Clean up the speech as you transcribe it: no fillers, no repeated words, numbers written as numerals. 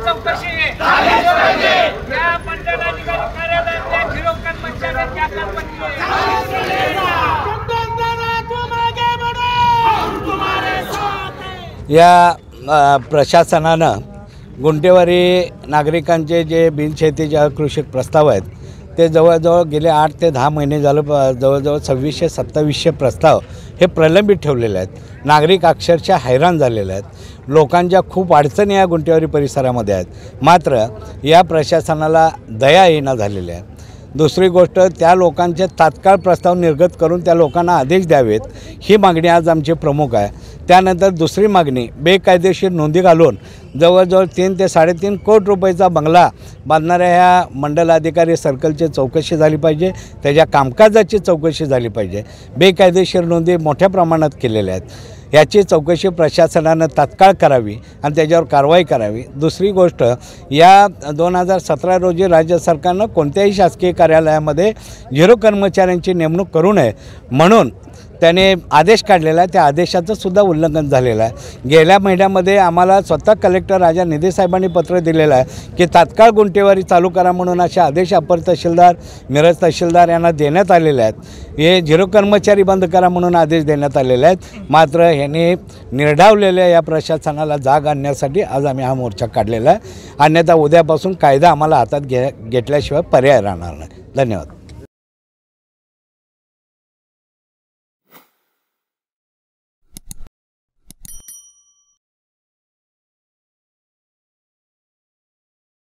चौकशी या मंडलाधिकारी कार्यालयातल्या झिरो कर्मचाऱ्यांची अकालपट्टी या प्रशासनानं गुंठेवारी नागरिकांचे जे बिनशेतीचे कृषी प्रस्ताव आहेत ते जवळजवळ गेले 8 ते 10 महिने झालं जवळजवळ 2600-2700 प्रस्ताव हे प्रलंबित ठेवलेले आहेत। नागरिक अक्षरशः हैराण झालेले आहेत। लोकांच्या खूप अडचणी या गुंठेवारी परिसरामध्ये आहेत, मात्र या प्रशासनाला दया येणं झालेली आहे। दुसरी गोष्ट, त्या लोकांचे तात्काळ प्रस्ताव निर्गत करून त्या लोकांना आदेश द्यावेत ही मागणी आज आमची प्रमुख आहे। त्यानंतर दुसरी मागणी, बेकायदेशीर नोंदी घालून जवळजवळ 3 ते 3.5 कोटी रुपयाचा बंगला बांधणाऱ्या ह्या मंडलाधिकारी सर्कलची चौकशी झाली पाहिजे, त्याच्या कामकाजाची चौकशी झाली पाहिजे। बेकायदेशीर नोंदी मोठ्या प्रमाणात केलेल्या आहेत, याची चौकशी प्रशासनानं तात्काळ करावी आणि त्याच्यावर कारवाई करावी। दुसरी गोष्ट, या 2017 रोजी राज्य सरकारनं कोणत्याही शासकीय कार्यालयामध्ये झिरो कर्मचाऱ्यांची नेमणूक करू नये म्हणून त्याने आदेश काढलेला आहे। त्या आदेशाचं सुद्धा उल्लंघन झालेलं आहे। गेल्या महिन्यामध्ये आम्हाला स्वतः कलेक्टर राजा निधे साहेबांनी पत्र दिलेलं आहे की तात्काळ गुंठेवारी चालू करा म्हणून असे आदेश अपर तहसीलदार, मिरज तहसीलदार यांना देण्यात आलेले आहेत। हे झिरो कर्मचारी बंद करा म्हणून आदेश देण्यात आलेले आहेत, मात्र ह्यांनी निर्ढावलेल्या या प्रशासनाला जाग आणण्यासाठी आज आम्ही हा मोर्चा काढलेला आहे। अन्यथा उद्यापासून कायदा आम्हाला हातात घेतल्याशिवाय पर्याय राहणार नाही। धन्यवाद।